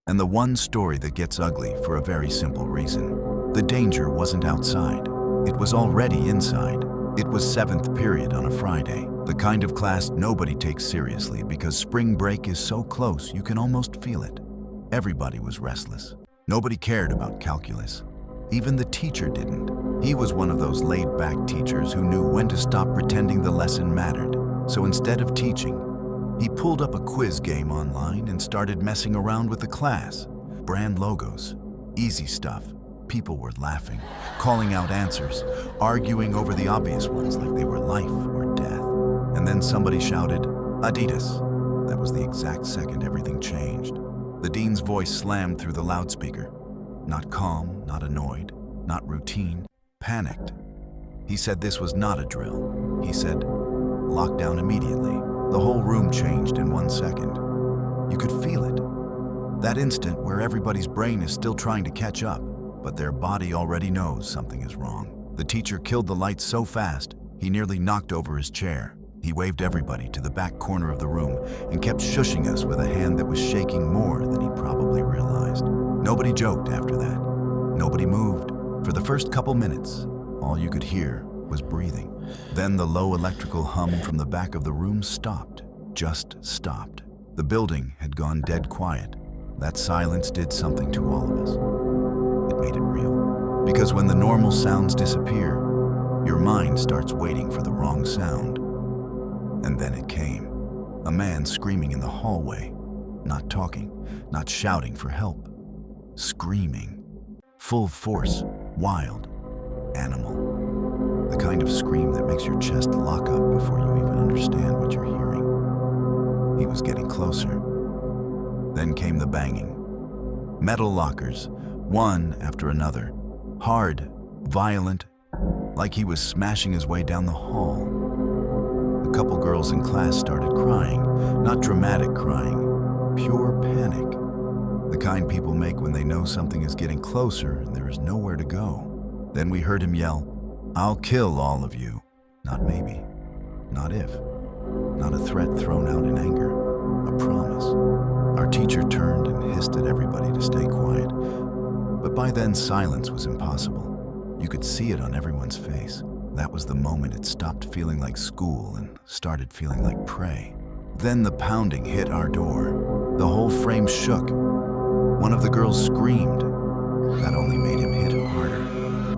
And the one story that gets ugly for a very simple reason. The danger wasn't outside. It was already inside. It was 7th period on a Friday, the kind of class nobody takes seriously because spring break is so close you can almost feel it. Everybody was restless. Nobody cared about calculus. Even the teacher didn't. He was one of those laid-back teachers who knew when to stop pretending the lesson mattered. So instead of teaching, he pulled up a quiz game online and started messing around with the class. Brand logos, easy stuff. People were laughing, calling out answers, arguing over the obvious ones like they were life or death. And then somebody shouted, "Adidas." That was the exact second everything changed. The dean's voice slammed through the loudspeaker. Not calm, not annoyed, not routine, panicked. He said this was not a drill. He said, "Lockdown immediately." The whole room changed in 1 second. You could feel it. That instant where everybody's brain is still trying to catch up, but their body already knows something is wrong. The teacher killed the lights so fast, he nearly knocked over his chair. He waved everybody to the back corner of the room and kept shushing us with a hand that was shaking more than he probably realized. Nobody joked after that. Nobody moved. For the first couple minutes, all you could hear was breathing. Then the low electrical hum from the back of the room stopped, just stopped. The building had gone dead quiet. That silence did something to all of us. It made it real. Because when the normal sounds disappear, your mind starts waiting for the wrong sound. And then it came. A man screaming in the hallway, not talking, not shouting for help. Screaming. Full force, wild, animal. The kind of scream that makes your chest lock up before you even understand what you're hearing. He was getting closer. Then came the banging. Metal lockers, one after another. Hard, violent, like he was smashing his way down the hall. A couple girls in class started crying, not dramatic crying, pure panic. The kind people make when they know something is getting closer and there is nowhere to go. Then we heard him yell, "I'll kill all of you." Not maybe, not if, not a threat thrown out in anger, a promise. Our teacher turned and hissed at everybody to stay quiet. But by then silence was impossible. You could see it on everyone's face. That was the moment it stopped feeling like school and started feeling like prey. Then the pounding hit our door. The whole frame shook. One of the girls screamed. That only made him hit harder.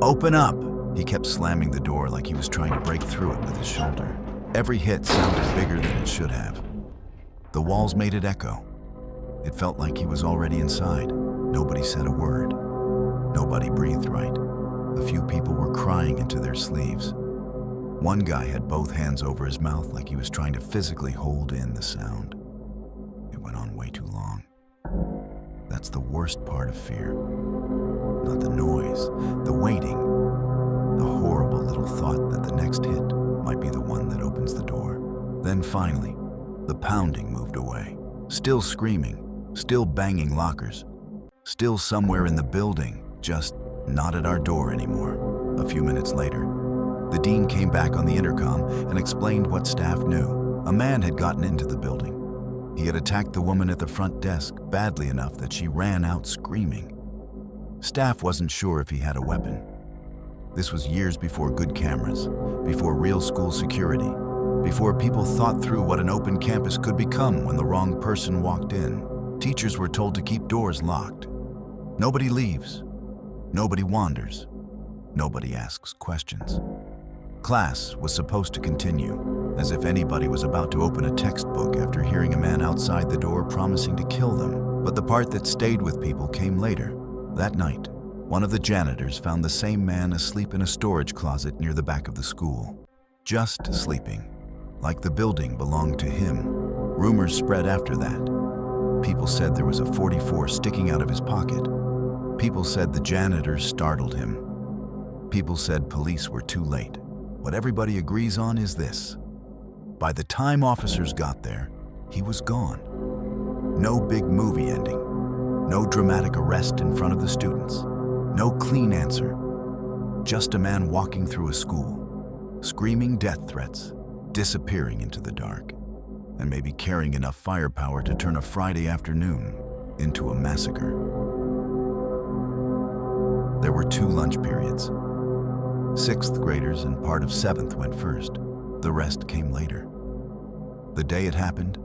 "Open up!" He kept slamming the door like he was trying to break through it with his shoulder. Every hit sounded bigger than it should have. The walls made it echo. It felt like he was already inside. Nobody said a word. Nobody breathed right. A few people were crying into their sleeves. One guy had both hands over his mouth like he was trying to physically hold in the sound. It went on way too long. That's the worst part of fear. Not the noise, the waiting, the horrible little thought that the next hit might be the one that opens the door. Then finally, the pounding moved away. Still screaming, still banging lockers, still somewhere in the building, just not at our door anymore. A few minutes later, the dean came back on the intercom and explained what staff knew. A man had gotten into the building. He had attacked the woman at the front desk badly enough that she ran out screaming. Staff wasn't sure if he had a weapon. This was years before good cameras, before real school security, before people thought through what an open campus could become when the wrong person walked in. Teachers were told to keep doors locked. Nobody leaves. Nobody wanders. Nobody asks questions. Class was supposed to continue, as if anybody was about to open a textbook after hearing a man outside the door promising to kill them. But the part that stayed with people came later. That night, one of the janitors found the same man asleep in a storage closet near the back of the school. Just sleeping, like the building belonged to him. Rumors spread after that. People said there was a .44 sticking out of his pocket. People said the janitors startled him. People said police were too late. What everybody agrees on is this. By the time officers got there, he was gone. No big movie ending. No dramatic arrest in front of the students. No clean answer. Just a man walking through a school, screaming death threats, disappearing into the dark, and maybe carrying enough firepower to turn a Friday afternoon into a massacre. There were 2 lunch periods. 6th graders and part of 7th went first. The rest came later. The day it happened,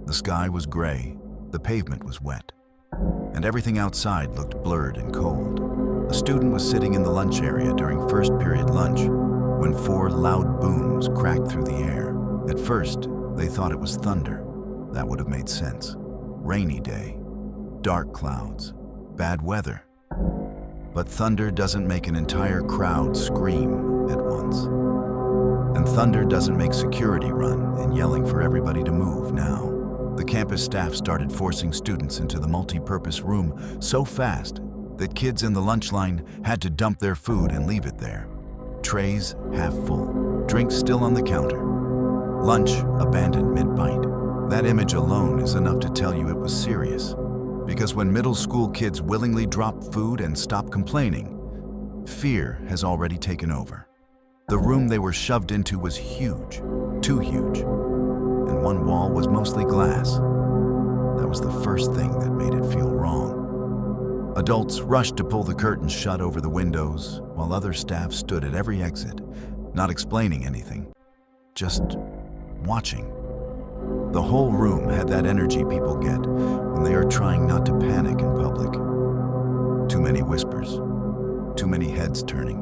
the sky was gray, the pavement was wet, and everything outside looked blurred and cold. A student was sitting in the lunch area during first period lunch when 4 loud booms cracked through the air. At first, they thought it was thunder. That would have made sense. Rainy day, dark clouds, bad weather. But thunder doesn't make an entire crowd scream at once. And thunder doesn't make security run and yelling for everybody to move now. The campus staff started forcing students into the multi-purpose room so fast that kids in the lunch line had to dump their food and leave it there. Trays half full, drinks still on the counter. Lunch abandoned mid-bite. That image alone is enough to tell you it was serious. Because when middle school kids willingly drop food and stop complaining, fear has already taken over. The room they were shoved into was huge, too huge, and one wall was mostly glass. That was the first thing that made it feel wrong. Adults rushed to pull the curtains shut over the windows, while other staff stood at every exit, not explaining anything, just watching. The whole room had that energy people get when they are trying not to panic in public. Too many whispers, too many heads turning,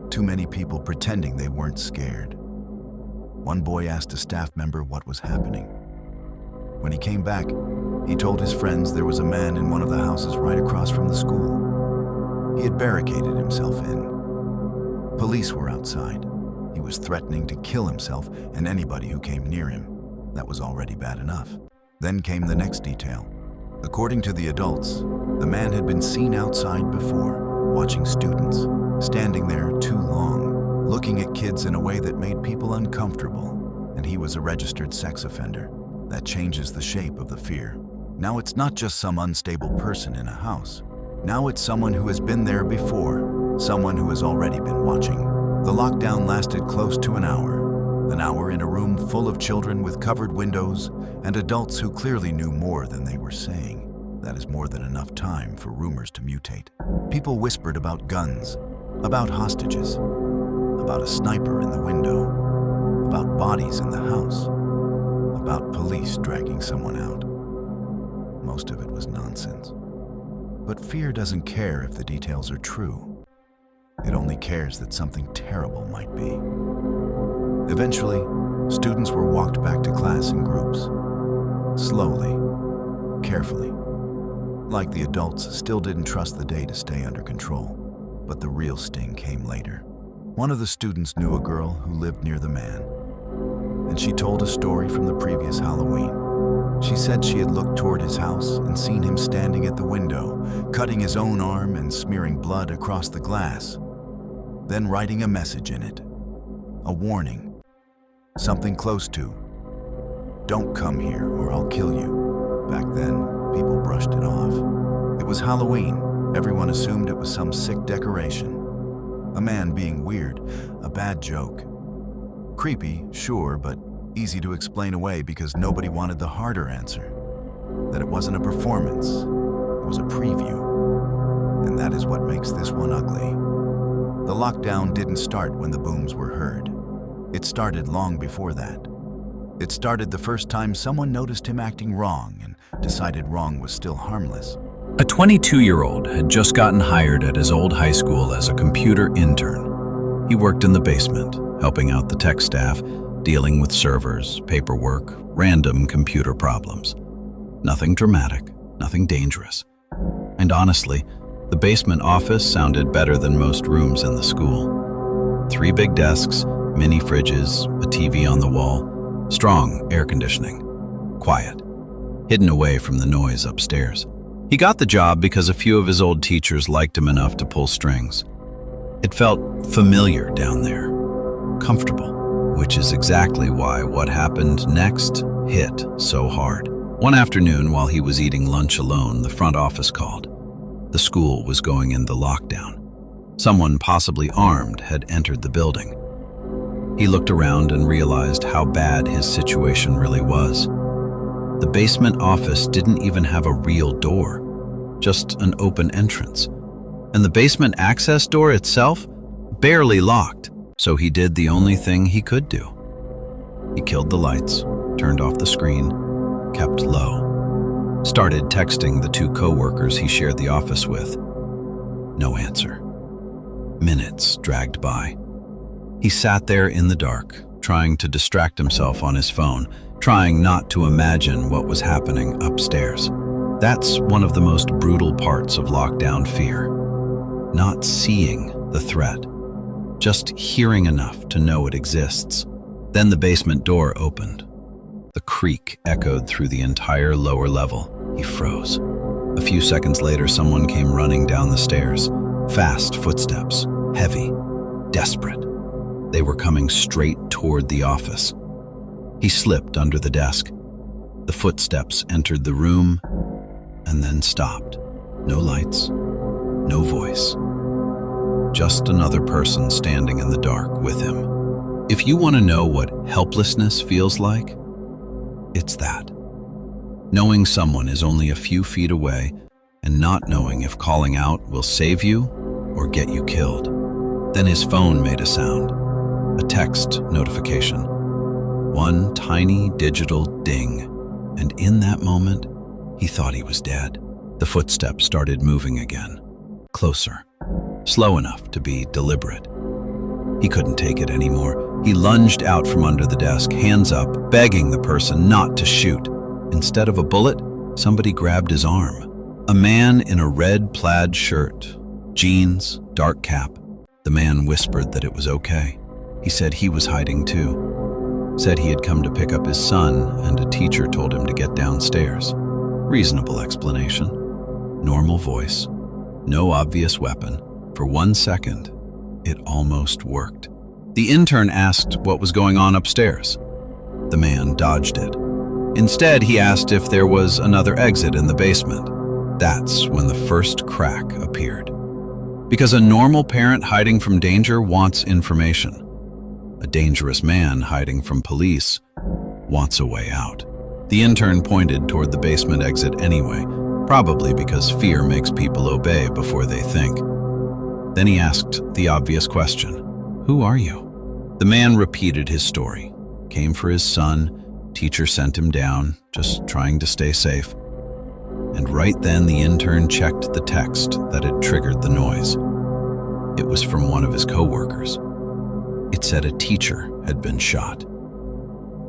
too many people pretending they weren't scared. One boy asked a staff member what was happening. When he came back, he told his friends there was a man in one of the houses right across from the school. He had barricaded himself in. Police were outside. He was threatening to kill himself and anybody who came near him. That was already bad enough. Then came the next detail. According to the adults, the man had been seen outside before, watching students, standing there too long, looking at kids in a way that made people uncomfortable, and he was a registered sex offender. That changes the shape of the fear. Now it's not just some unstable person in a house. Now it's someone who has been there before, someone who has already been watching. The lockdown lasted close to an hour in a room full of children with covered windows and adults who clearly knew more than they were saying. That is more than enough time for rumors to mutate. People whispered about guns, about hostages, about a sniper in the window, about bodies in the house, about police dragging someone out. Most of it was nonsense. But fear doesn't care if the details are true. It only cares that something terrible might be. Eventually, students were walked back to class in groups. Slowly, carefully. Like the adults still didn't trust the day to stay under control. But the real sting came later. One of the students knew a girl who lived near the man, and she told a story from the previous Halloween. She said she had looked toward his house and seen him standing at the window, cutting his own arm and smearing blood across the glass, then writing a message in it, a warning. Something close to, "Don't come here or I'll kill you." Back then, people brushed it off. It was Halloween. Everyone assumed it was some sick decoration. A man being weird, a bad joke. Creepy, sure, but easy to explain away because nobody wanted the harder answer. That it wasn't a performance, it was a preview. And that is what makes this one ugly. The lockdown didn't start when the booms were heard. It started long before that. It started the first time someone noticed him acting wrong and decided wrong was still harmless. A 22-year-old had just gotten hired at his old high school as a computer intern. He worked in the basement, helping out the tech staff, dealing with servers, paperwork, random computer problems. Nothing dramatic, nothing dangerous. And honestly, the basement office sounded better than most rooms in the school. 3 big desks, mini fridges, a TV on the wall, strong air conditioning, quiet, hidden away from the noise upstairs. He got the job because a few of his old teachers liked him enough to pull strings. It felt familiar down there, comfortable, which is exactly why what happened next hit so hard. One afternoon, while he was eating lunch alone, the front office called. The school was going into lockdown. Someone, possibly armed, had entered the building. He looked around and realized how bad his situation really was. The basement office didn't even have a real door, just an open entrance. And the basement access door itself, barely locked, so he did the only thing he could do. He killed the lights, turned off the screen, kept low, started texting the 2 co-workers he shared the office with. No answer. Minutes dragged by. He sat there in the dark, trying to distract himself on his phone, trying not to imagine what was happening upstairs. That's one of the most brutal parts of lockdown fear. Not seeing the threat, just hearing enough to know it exists. Then the basement door opened. The creak echoed through the entire lower level. He froze. A few seconds later, someone came running down the stairs. Fast footsteps, heavy, desperate. They were coming straight toward the office. He slipped under the desk. The footsteps entered the room and then stopped. No lights, no voice. Just another person standing in the dark with him. If you want to know what helplessness feels like, it's that. Knowing someone is only a few feet away and not knowing if calling out will save you or get you killed. Then his phone made a sound, a text notification. One tiny digital ding, and in that moment, he thought he was dead. The footsteps started moving again, closer, slow enough to be deliberate. He couldn't take it anymore. He lunged out from under the desk, hands up, begging the person not to shoot. Instead of a bullet, somebody grabbed his arm. A man in a red plaid shirt, jeans, dark cap. The man whispered that it was okay. He said he was hiding too. Said he had come to pick up his son and a teacher told him to get downstairs. Reasonable explanation. Normal voice. No obvious weapon. For 1 second, it almost worked. The intern asked what was going on upstairs. The man dodged it. Instead, he asked if there was another exit in the basement. That's when the first crack appeared. Because a normal parent hiding from danger wants information. A dangerous man hiding from police wants a way out. The intern pointed toward the basement exit anyway, probably because fear makes people obey before they think. Then he asked the obvious question, "Who are you?" The man repeated his story. Came for his son, teacher sent him down, just trying to stay safe. And right then the intern checked the text that had triggered the noise. It was from one of his co-workers. It said a teacher had been shot.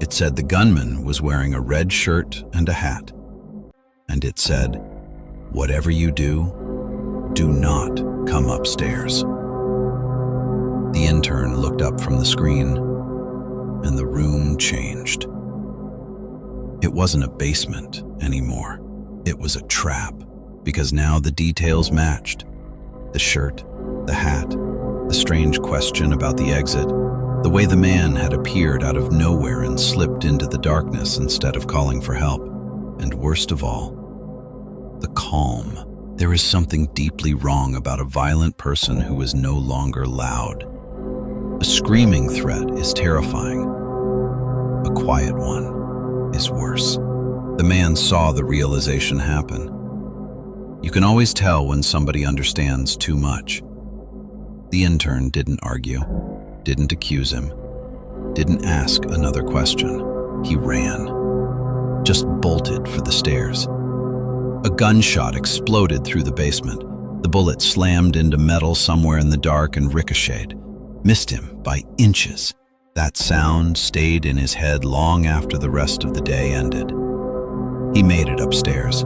It said the gunman was wearing a red shirt and a hat. And it said, "Whatever you do, do not come upstairs." The intern looked up from the screen, and the room changed. It wasn't a basement anymore. It was a trap, because now the details matched. The shirt, the hat, the strange question about the exit, the way the man had appeared out of nowhere and slipped into the darkness instead of calling for help. And worst of all, the calm. There is something deeply wrong about a violent person who is no longer loud. A screaming threat is terrifying. A quiet one is worse. The man saw the realization happen. You can always tell when somebody understands too much. The intern didn't argue, didn't accuse him, didn't ask another question. He ran, just bolted for the stairs. A gunshot exploded through the basement. The bullet slammed into metal somewhere in the dark and ricocheted, missed him by inches. That sound stayed in his head long after the rest of the day ended. He made it upstairs.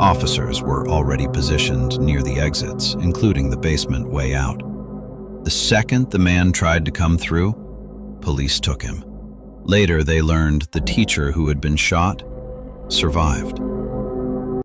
Officers were already positioned near the exits, including the basement way out. The second the man tried to come through, police took him. Later, they learned the teacher who had been shot survived.